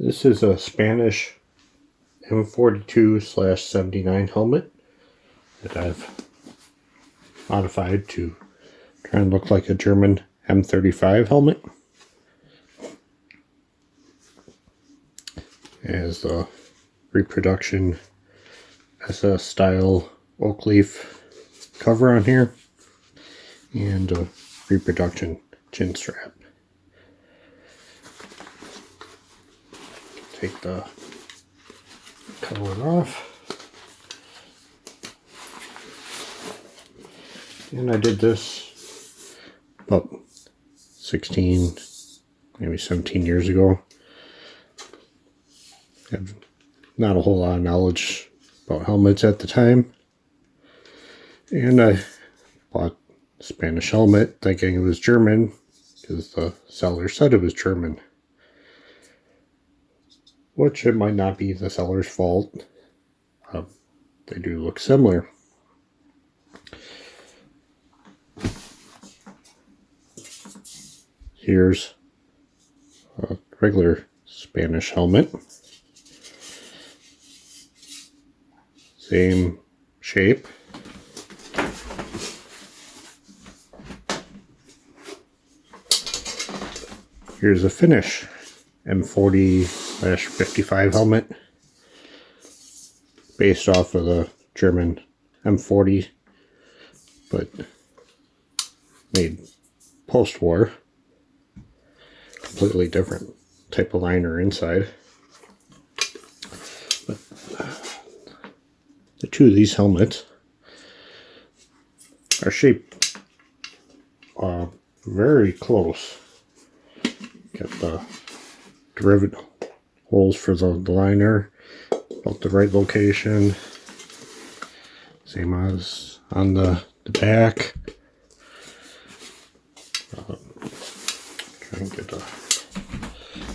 This is a Spanish M42/79 helmet that I've modified to try and look like a German M35 helmet. It has the reproduction SS style oak leaf cover on here and a reproduction chin strap. Take the cover off. And I did this about 16, maybe 17 years ago. I have not a whole lot of knowledge about helmets at the time. And I bought a Spanish helmet thinking it was German because the seller said it was German. Which it might not be the seller's fault. They do look similar. Here's a regular Spanish helmet. Same shape. Here's a Finnish M40/55 helmet based off of the German M40 but made post-war. Completely different type of liner inside. But the two of these helmets are shaped very close. Got the derivative holes for the liner, about the right location. Same as on the back. Try and get a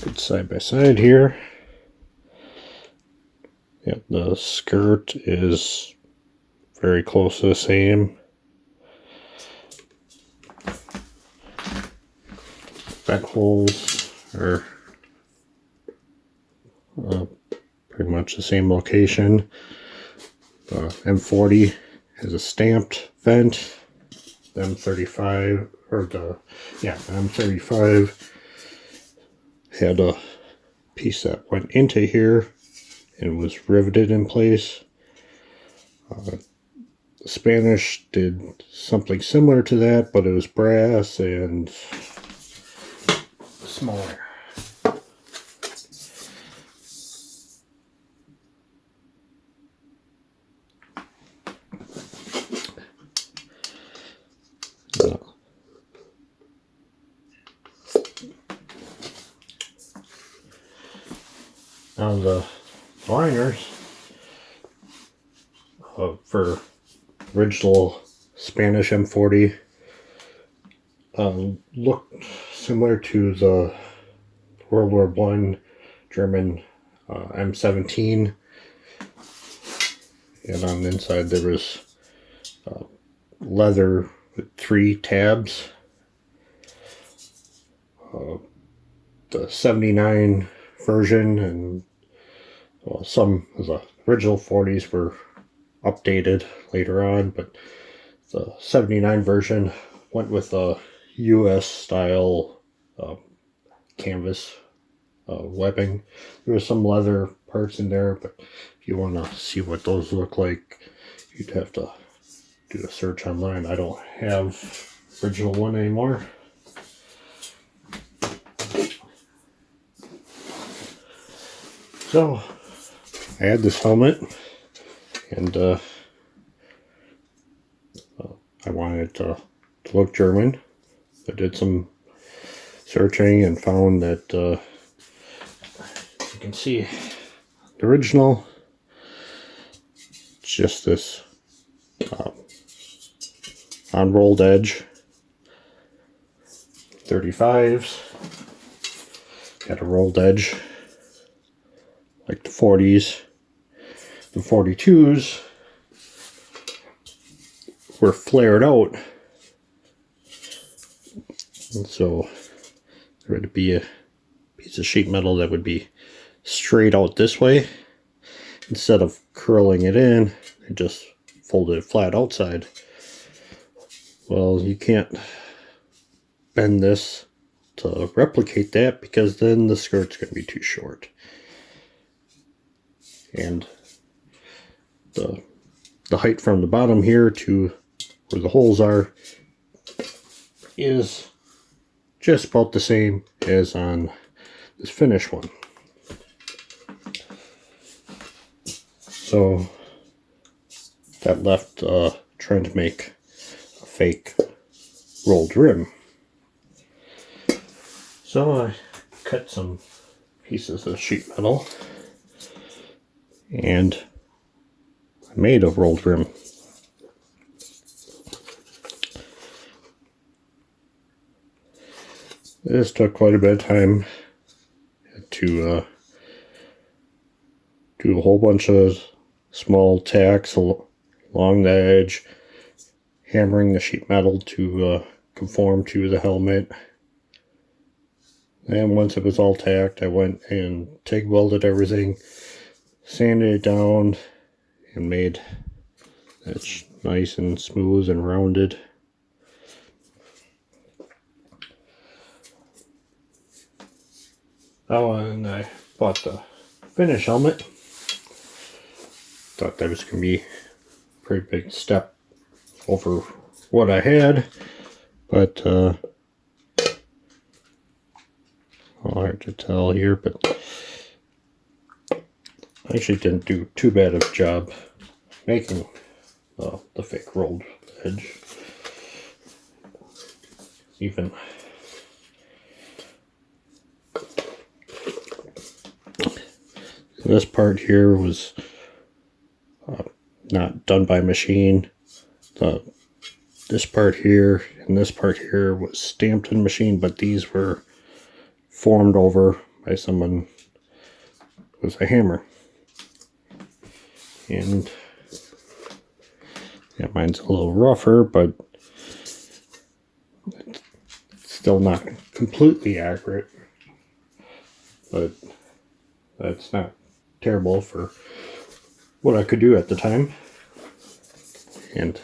good side by side here. Yeah, the skirt is very close to the same. Back holes are pretty much the same location. The M40 has a stamped vent. The M35, the M35 had a piece that went into here and was riveted in place. The Spanish did something similar to that, but it was brass and smaller. Now the liners for original Spanish M40 looked similar to the World War I German M17, and on the inside there was leather with 3 tabs. The 79 version and some of the original 40s were updated later on, but the 79 version went with a US style canvas webbing. There was some leather parts in there, but if you want to see what those look like, you'd have to do a search online. I don't have the original one anymore. So I had this helmet and I wanted it to look German. I did some searching and found that you can see the original, it's just this on-rolled edge. 35s had a rolled edge like the 40s. The 42s were flared out, and so there would be a piece of sheet metal that would be straight out this way. Instead of curling it in, I just folded it flat outside. Well, you can't bend this to replicate that because then the skirt's going to be too short. And the height from the bottom here to where the holes are is just about the same as on this finished one. So that left trying to make a fake rolled rim. So I cut some pieces of sheet metal and I made a rolled rim. This took quite a bit of time to do a whole bunch of small tacks along the edge, hammering the sheet metal to conform to the helmet. And once it was all tacked, I went and TIG welded everything, sanded it down, and made it nice and smooth and rounded. Oh, and I bought the finish helmet. Thought that was going to be a pretty big step over what I had, but hard to tell here, but I actually didn't do too bad of a job making the fake rolled edge. Even this part here was not done by machine. This part here and this part here was stamped in machine, but these were formed over by someone with a hammer. And yeah, mine's a little rougher, but it's still not completely accurate. But that's not terrible for what I could do at the time. And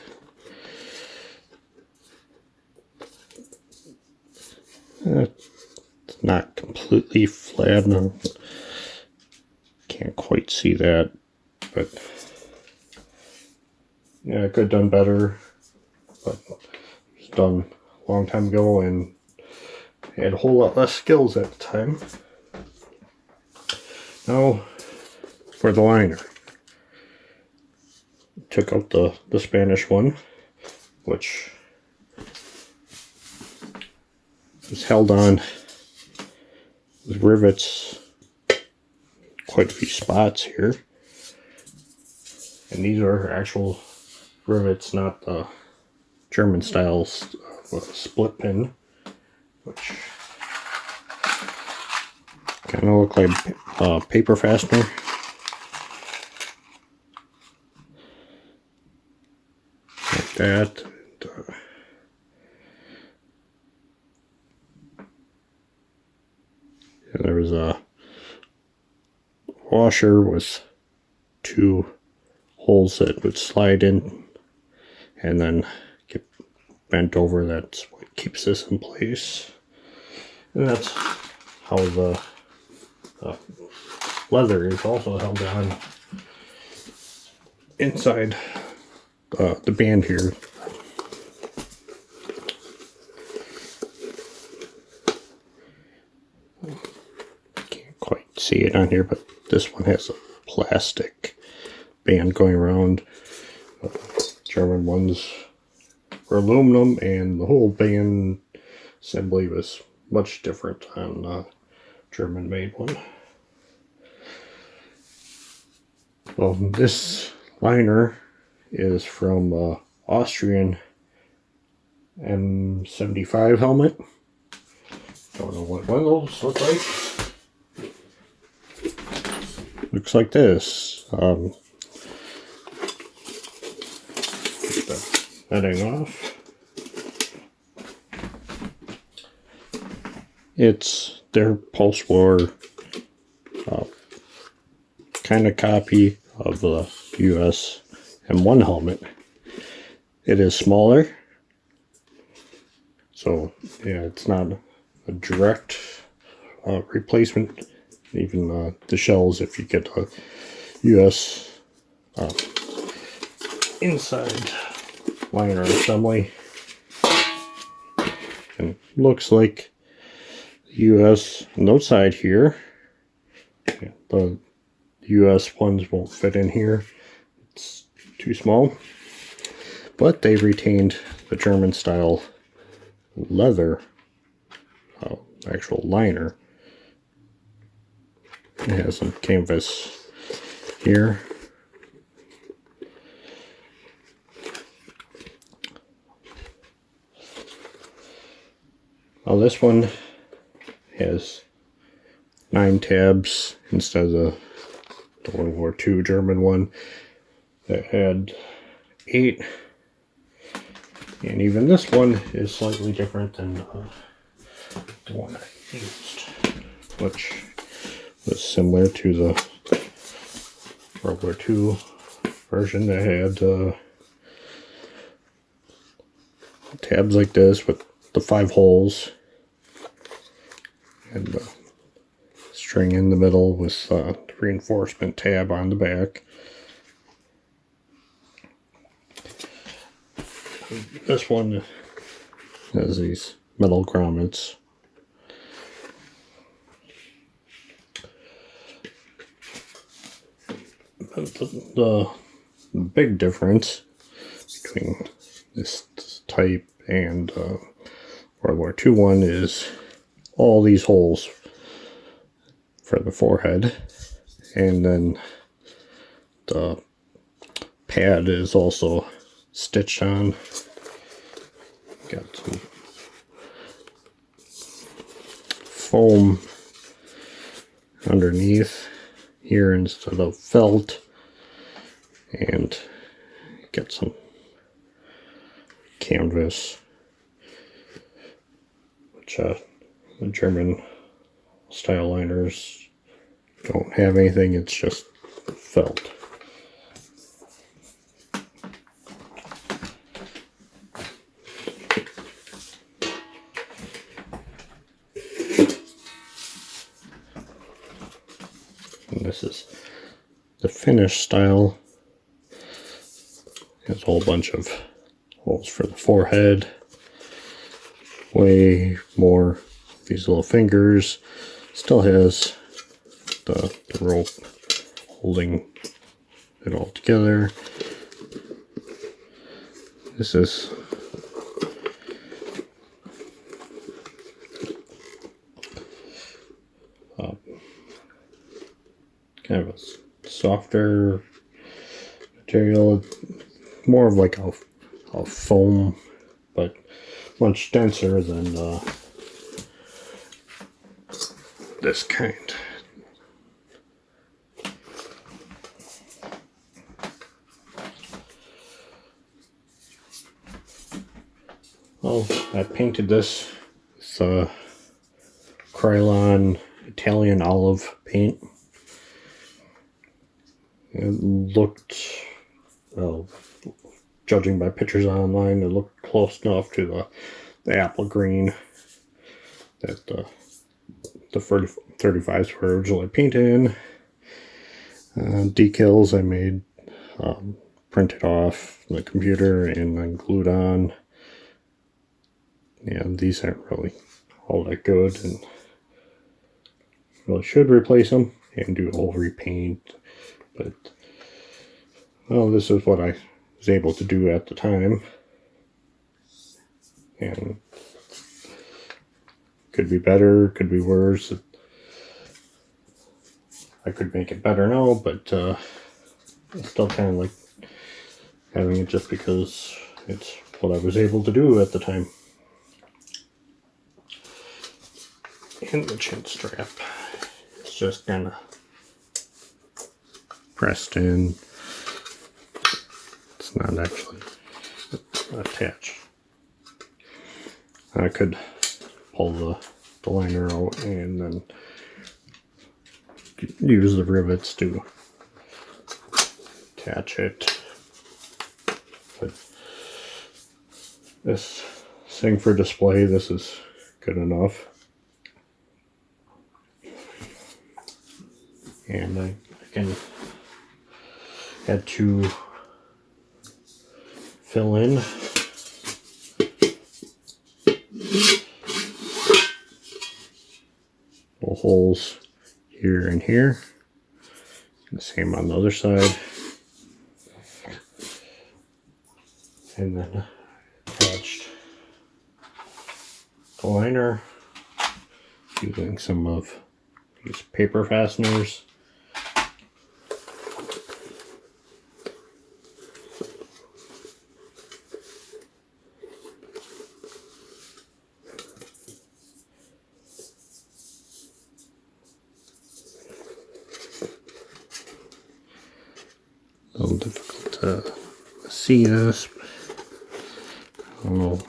it's not completely flat. I can't quite see that, but yeah, I could have done better, but it was done a long time ago and I had a whole lot less skills at the time. Now for the liner. Took out the Spanish one, which is held on with rivets, quite a few spots here. And these are actual rivets, not the German style split pin, which kind of look like paper fastener. Like that. And there was a washer with two holes that would slide in and then get bent over. That's what keeps this in place. And that's how the leather is also held on inside the band here. Can't quite see it on here, but this one has a plastic band going around. German ones were aluminum, and the whole band assembly was much different on the German made one. Well, this liner is from Austrian m35 helmet. Don't know what one of those look like. Looks like this. Get the netting off. It's their post-war kind of copy of the US M1 helmet. It is smaller, so yeah, it's not a direct replacement. Even the shells, if you get a US inside liner assembly, and looks like US on the outside here. Yeah, the US ones won't fit in here, it's too small, but they retained the German style leather actual liner. It has some canvas here. Well, this one has 9 tabs instead of the World War II German one that had 8. And even this one is slightly different than the one I used, which was similar to the World War II version that had tabs like this with the 5 holes and the string in the middle with the reinforcement tab on the back. This one has these metal grommets. The big difference between this type and World War II one is all these holes for the forehead, and then the pad is also stitched on. Got some foam underneath here instead of felt, and get some canvas, which the German style liners don't have anything, it's just felt. And this is the Finnish style. Has a whole bunch of holes for the forehead. Way more of these little fingers. Still has the rope holding it all together. This is kind of a softer material, more of like a foam, but much denser than this kind. Well, I painted this with Krylon Italian olive paint. It looked, well, judging by pictures online, it looked close enough to the apple green that the 35s were originally painted in. Decals I made, printed off the computer and then glued on. Yeah, these aren't really all that good, and really should replace them and do a whole repaint. But, well, this is what I was able to do at the time. And could be better, could be worse. I could make it better now, but I still kind of like having it just because it's what I was able to do at the time. And the chin strap is just kind of pressed in. It's not actually attached. I could pull the liner out and then use the rivets to attach it. But this thing for display, this is good enough. And I had to fill in the holes here and here. The same on the other side. And then attached the liner using some of these paper fasteners. A little difficult to see this. I don't know.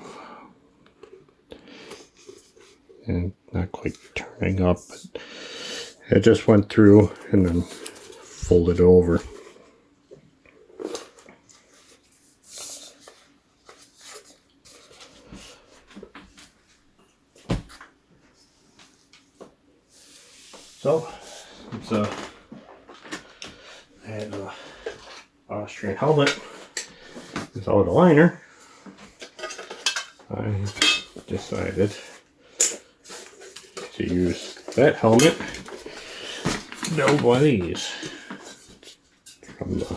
And not quite turning up, but it just went through and then folded over. So it's I had a Austrian helmet without a liner. I decided to use that helmet to build one of these from the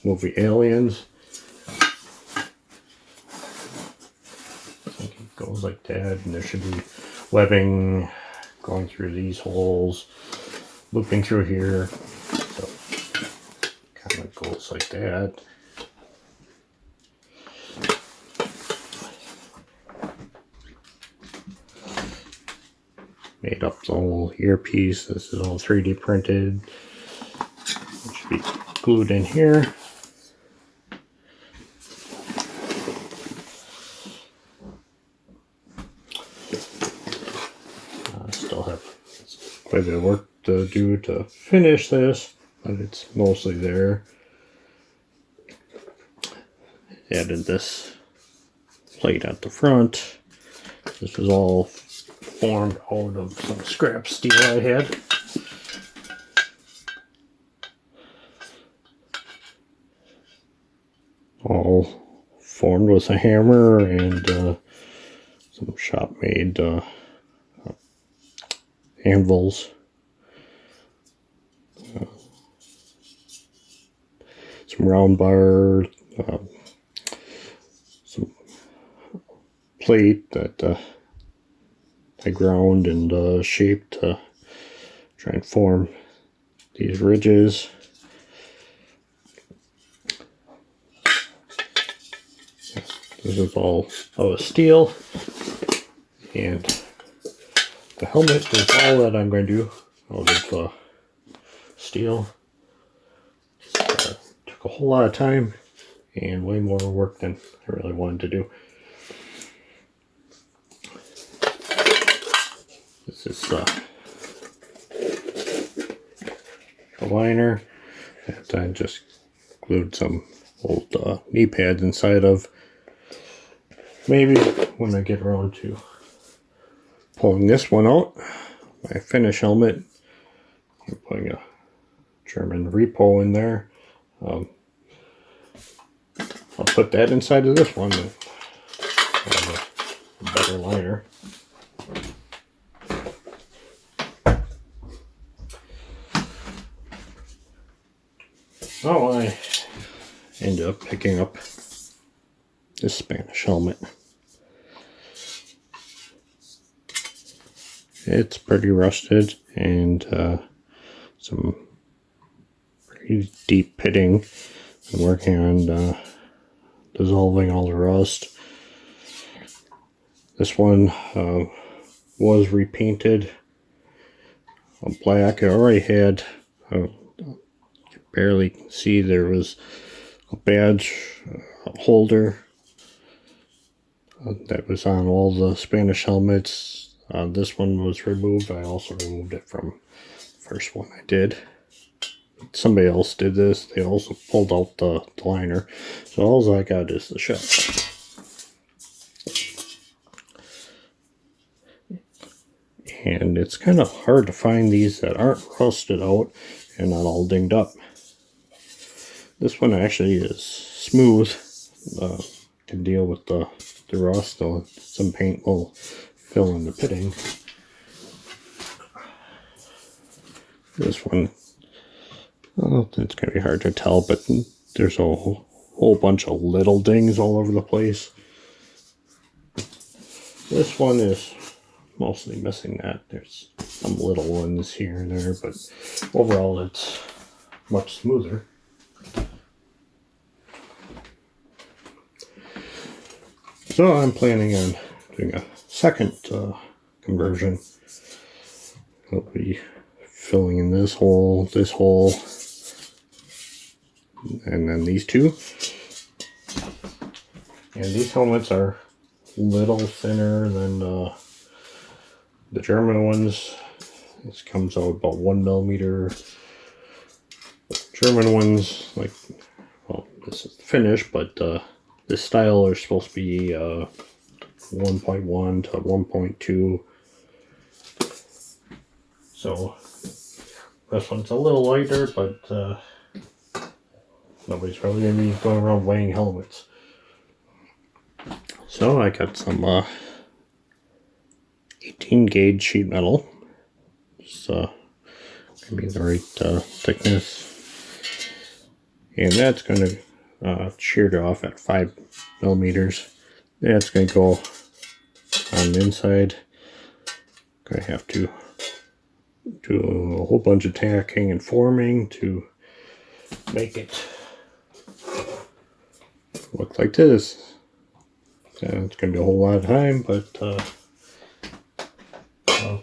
movie Aliens. I think it goes like that, and there should be webbing going through these holes, looping through here. So kind of goes like that. Made up the whole earpiece. This is all 3D printed. It should be glued in here. I still have quite a bit of work to do to finish this, but it's mostly there. Added this plate at the front. This was all formed out of some scrap steel I had. All formed with a hammer and some shop made anvils. Some round bar, some plate that I ground and shaped to try and form these ridges. This is all out of steel, and the helmet is all that I'm going to do out of steel. Took a whole lot of time and way more work than I really wanted to do. This is a liner that I just glued some old knee pads inside of. Maybe when I get around to pulling this one out, my finish helmet, I'm putting a German repo in there. I'll put that inside of this one and have a better liner. Oh, I ended up picking up this Spanish helmet. It's pretty rusted and some pretty deep pitting. I'm working on dissolving all the rust. This one was repainted black. I already had barely see there was a badge holder that was on all the Spanish helmets. This one was removed. I also removed it from the first one I did. somebody else did this. They also pulled out the liner. So all I got is the shell. And it's kind of hard to find these that aren't rusted out and not all dinged up. This one actually is smooth. Can deal with the rust, though some paint will fill in the pitting. This one, well, it's going to be hard to tell, but there's a whole bunch of little dings all over the place. This one is mostly missing that. There's some little ones here and there, but overall it's much smoother. So I'm planning on doing a second conversion. I'll be filling in this hole, and then these two. And these helmets are a little thinner than the German ones. This comes out about 1 millimeter. German ones, like, well, this is the finish, but this style are supposed to be 1.1 to 1.2. So this one's a little lighter, but nobody's really going to be going around weighing helmets. So I got some 18 gauge sheet metal. It's going to be the right thickness. And that's going to sheared off at 5 millimeters. That's going to go on the inside. Going to have to do a whole bunch of tacking and forming to make it look like this. It's going to be a whole lot of time, but well,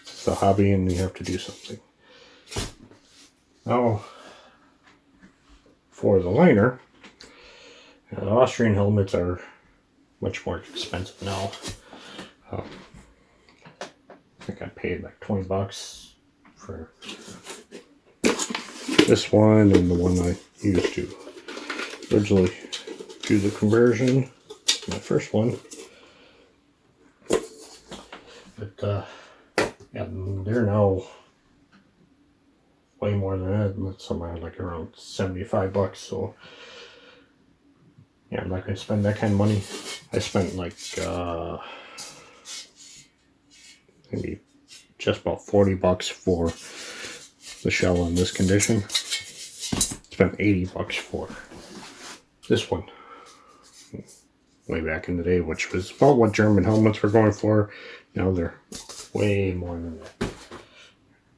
it's a hobby and you have to do something. Now, for the liner, the Austrian helmets are much more expensive now. I think I paid like 20 bucks for this one and the one I used to originally do the conversion, my first one. But yeah, they're now way more than that. That's somewhere like around 75 bucks. So yeah, I'm not going to spend that kind of money. I spent like maybe just about 40 bucks for the shell in this condition. Spent 80 bucks for this one way back in the day, which was about what German helmets were going for. Now they're way more than that. A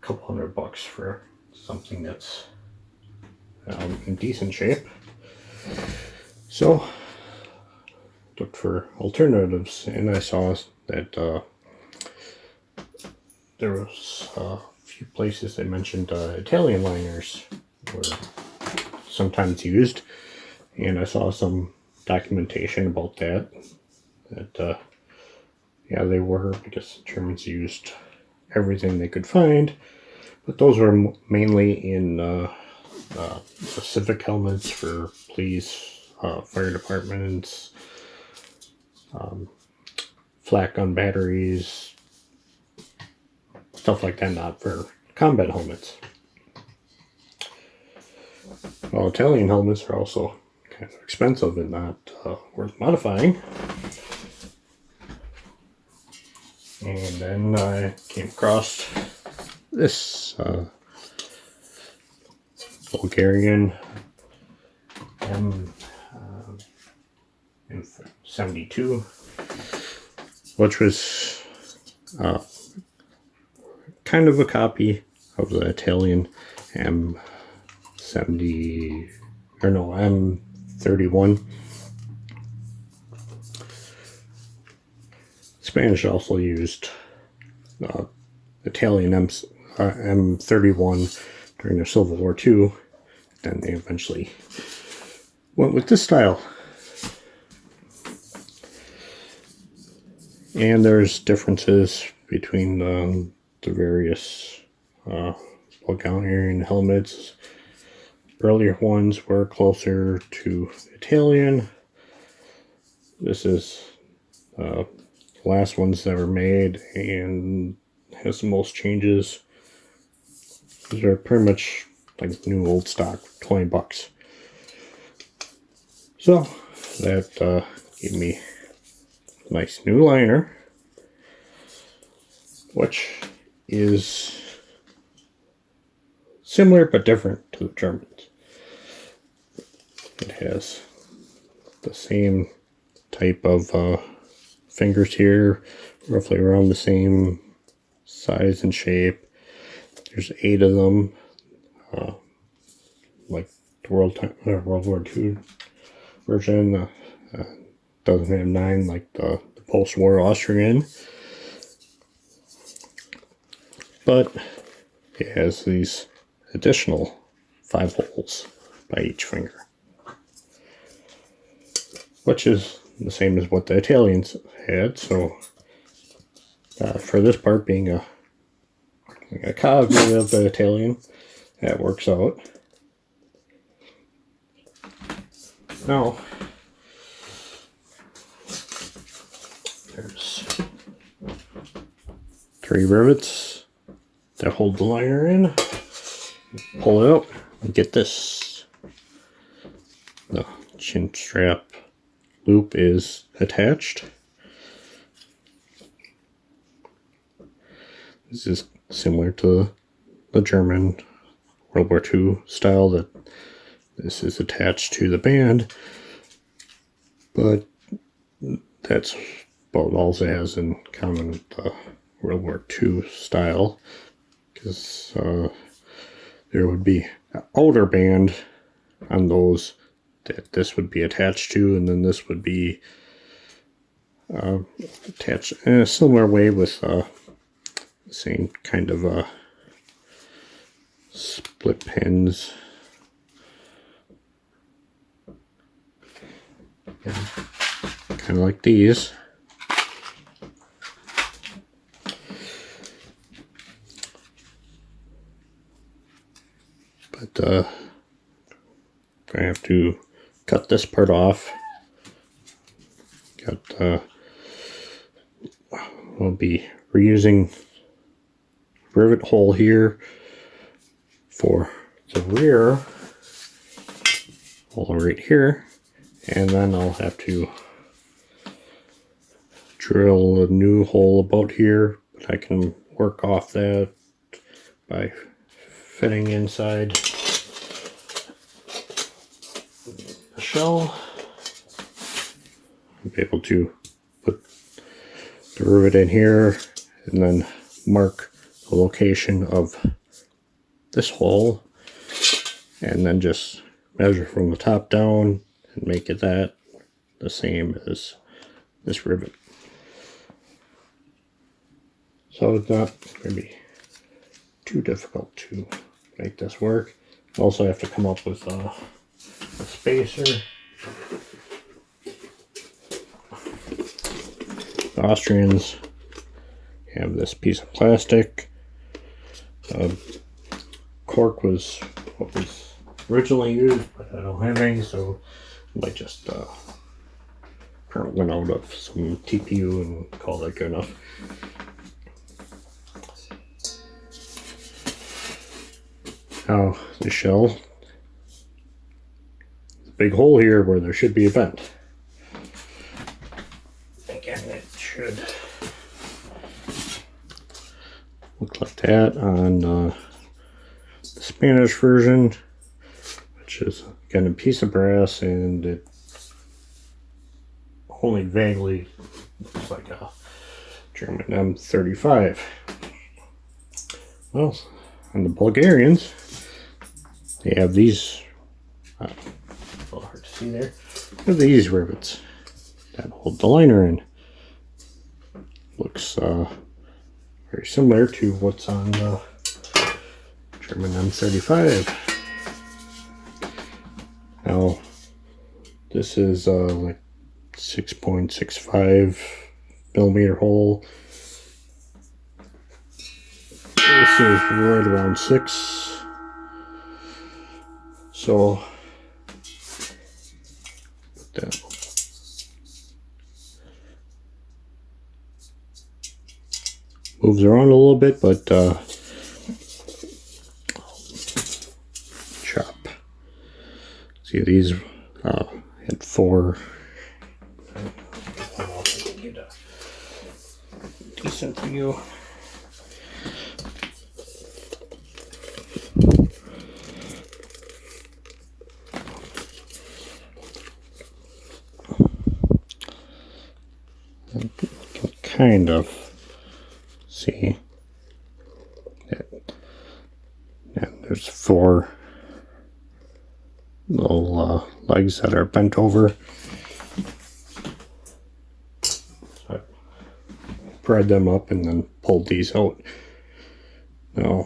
couple $100 bucks for something that's in decent shape. So looked for alternatives, and I saw that there was a few places that mentioned Italian liners were sometimes used, and I saw some documentation about that yeah, they were, because the Germans used everything they could find, but those were mainly in specific helmets for police, fire departments, flak gun batteries, stuff like that, not for combat helmets. Well, Italian helmets are also kind of expensive and not worth modifying. And then I came across this Bulgarian M72, which was kind of a copy of the Italian M31. Spanish also used Italian M31 during the Civil War too. Then they eventually went with this style. And there's differences between the various Bulgarian helmets. Earlier ones were closer to Italian. This is the last ones that were made and has the most changes. These are pretty much like new old stock, 20 bucks. So that gave me a nice new liner, which is similar but different to the Germans. It has the same type of fingers here, roughly around the same size and shape. There's 8 of them, like the World War II version. Doesn't have 9 like the post-war Austrian, but it has these additional 5 holes by each finger, which is the same as what the Italians had. So for this part being a copy of the Italian, that works out. Now there's 3 rivets that hold the liner in. Pull it out and get this. The chin strap loop is attached. This is similar to the German World War II style, that this is attached to the band, but that's about all it has in common with the World War II style, because there would be an outer band on those that this would be attached to, and then this would be attached in a similar way with the same kind of split pins. Kind of like these. But I have to cut this part off. I'll be reusing rivet hole here for the rear hole right here, and then I'll have to drill a new hole about here, but I can work off that by fitting inside the shell. I'll be able to put the rivet in here and then mark the location of this hole, and then just measure from the top down and make it that the same as this rivet. So it's not going to be too difficult to make this work. Also have to come up with a spacer. The Austrians have this piece of plastic. Cork was what was originally used, but I don't have any, so I might just print one out of some TPU and call that good enough. Now the shell, there's a big hole here where there should be a vent. Again, it should look like that on the Spanish version, which is again a piece of brass, and it only vaguely looks like a German M35. Well, on the Bulgarians, they have these, a little hard to see there, they have these rivets that hold the liner in. Looks very similar to what's on the German M35. Now, this is like 6.65 millimeter hole. This is right around 6. So that moves around a little bit, but chop. See, these had 4. Get a decent view. Kind of see that, and there's 4 little legs that are bent over. So I pried them up and then pulled these out. Now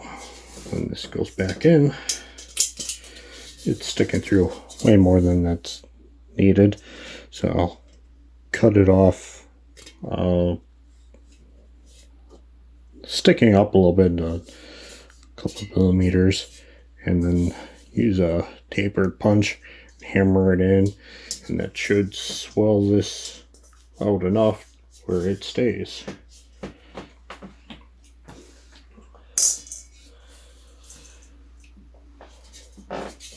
when this goes back in, it's sticking through way more than that's needed, so I'll cut it off, sticking up a little bit, a couple of millimeters, and then use a tapered punch, hammer it in, and that should swell this out enough where it stays.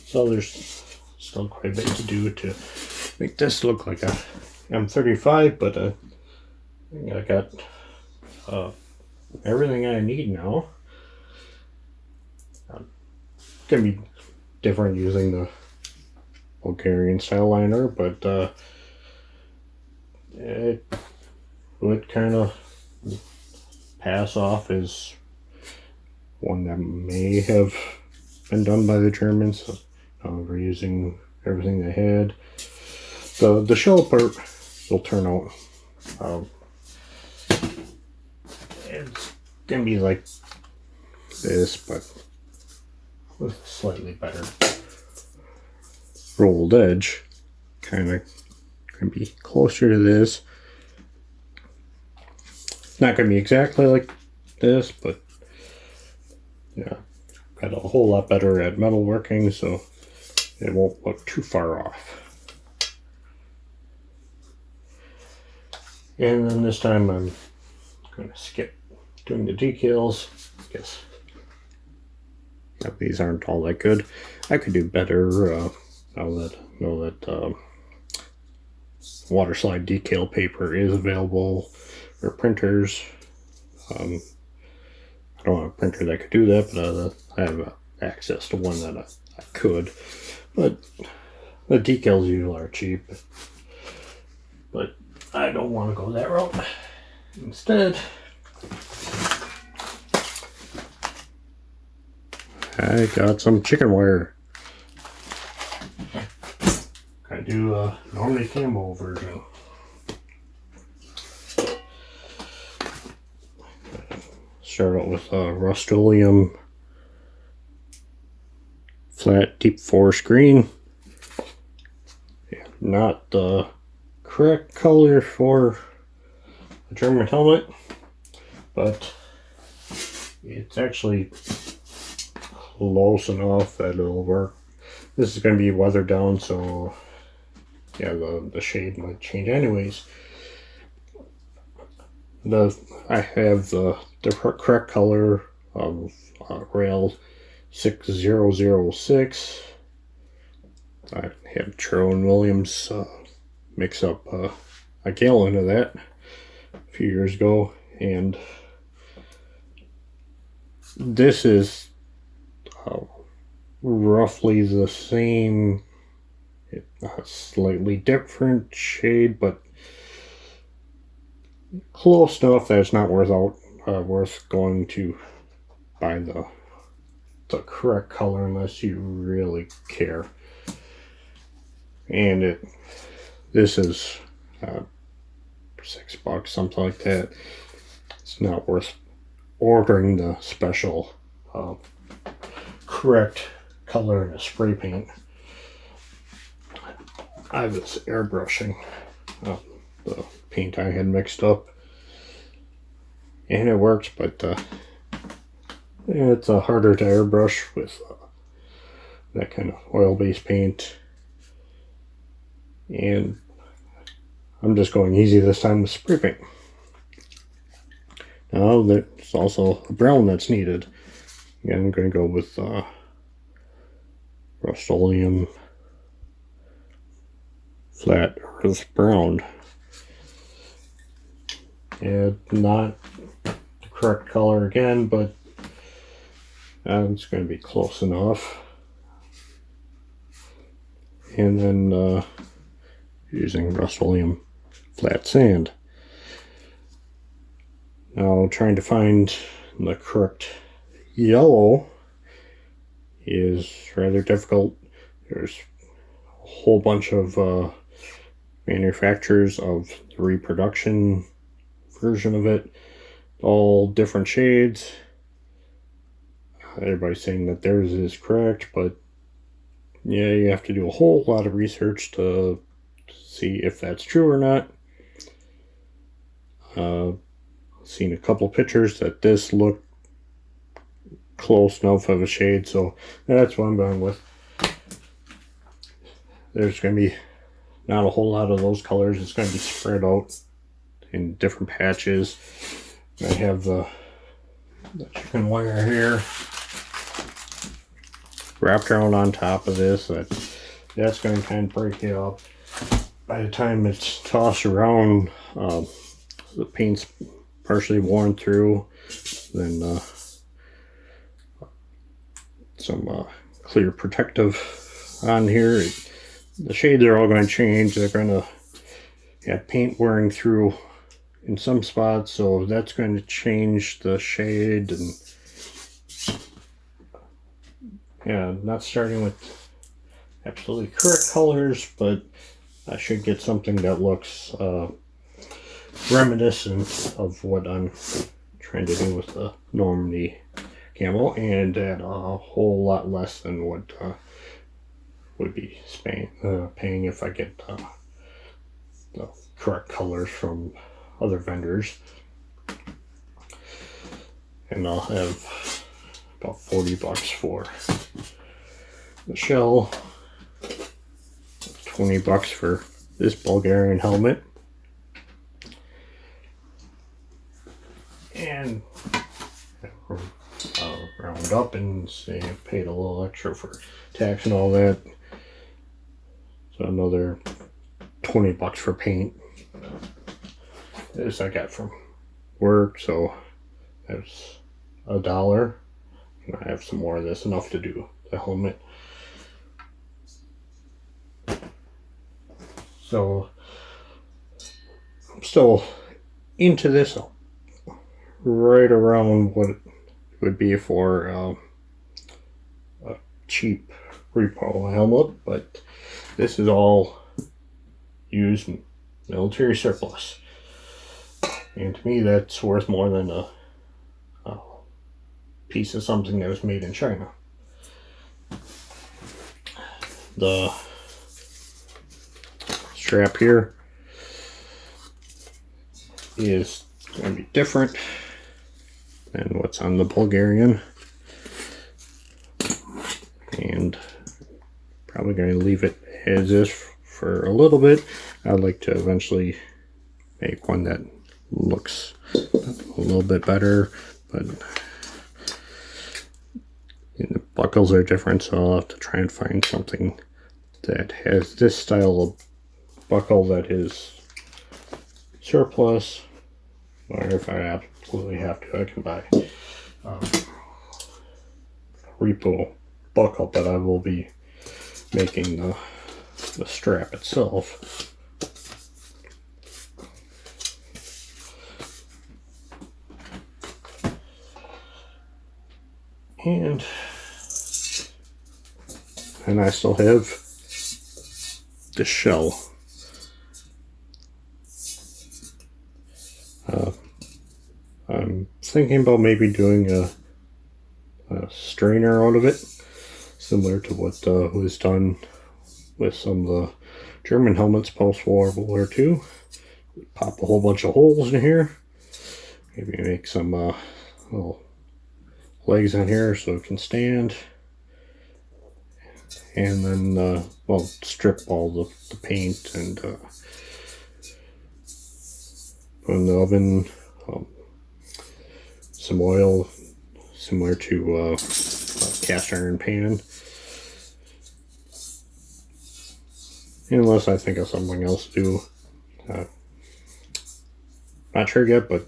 So there's still quite a bit to do to make this look like a M35, but I think I got everything I need now. It's gonna be different using the Bulgarian style liner, but it would kind of pass off as one that may have been done by the Germans. We're using everything they had. The shell part will turn out. It's gonna be like this, but with a slightly better rolled edge. Kind of gonna be closer to this. Not gonna be exactly like this, but yeah, got a whole lot better at metalworking, so it won't look too far off. And then this time I'm going to skip doing the decals. I guess these aren't all that good. I could do better. Know that water slide decal paper is available for printers. I don't have a printer that could do that, but I have access to one that I could. But the decals usually are cheap. But I don't want to go that route. Instead, I got some chicken wire. I do a normally camo version. Start out with a Rust-Oleum flat deep forest green. Yeah, not the correct color for a German helmet, but it's actually close enough that it'll work. This is going to be weathered down, so yeah, the shade might change anyways. I have the correct color of rail 6006. I had Sherwin-Williams mix up a gallon of that a few years ago, and this is roughly the same, a slightly different shade, but close enough that it's not worth going to buy the correct color unless you really care. And this is $6, something like that. It's not worth ordering the special correct color in a spray paint. I was airbrushing the paint I had mixed up, and it works, but And it's harder to airbrush with that kind of oil-based paint. And I'm just going easy this time with spray paint. Now there's also a brown that's needed. Again, I'm going to go with Rust-Oleum Flat Earth Brown. And not the correct color again, but it's going to be close enough. And then using Rust-Oleum Flat Sand. Now trying to find the correct yellow is rather difficult. There's a whole bunch of manufacturers of the reproduction version of it, all different shades. Everybody's saying that theirs is correct, but yeah, you have to do a whole lot of research to see if that's true or not. Seen a couple pictures that this looked close enough of a shade, so that's what I'm going with. There's going to be not a whole lot of those colors. It's going to be spread out in different patches. I have the chicken wire here wrapped around on top of this. That's going to kind of break it up. By the time it's tossed around, the paint's partially worn through. Then some clear protective on here. The shades are all going to change. They're going to have paint wearing through in some spots, so that's going to change the shade. And yeah, not starting with absolutely correct colors, but I should get something that looks reminiscent of what I'm trying to do with the Normandy camo, and at a whole lot less than what would be paying if I get the correct colors from other vendors. And I'll have about $40 for the shell, $20 for this Bulgarian helmet, and I'll round up and say I paid a little extra for tax and all that, so another $20 for paint. This I got from work, so that's $1, and I have some more of this, enough to do the helmet. So I'm still into this right around what it would be for a cheap repo helmet, but this is all used military surplus, and to me that's worth more than a piece of something that was made in China. The strap here is going to be different than what's on the Bulgarian, and probably going to leave it as is for a little bit. I'd like to eventually make one that looks a little bit better, but the buckles are different, so I'll have to try and find something that has this style of buckle that is surplus, or if I absolutely have to, I can buy repo buckle, but I will be making the strap itself. And I still have the shell. I'm thinking about maybe doing a strainer out of it, similar to what was done with some of the German helmets post-World War II. Pop a whole bunch of holes in here, maybe make some little legs on here so it can stand, and then well, strip all the paint and put in the oven. Some oil similar to a cast iron pan, unless I think of something else to do. Not sure yet, but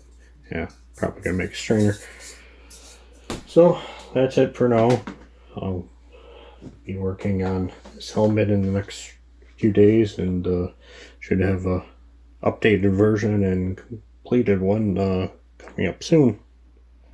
yeah, probably gonna make a strainer. So that's it for now. I'll be working on this helmet in the next few days, and should have a updated version and completed one coming up soon.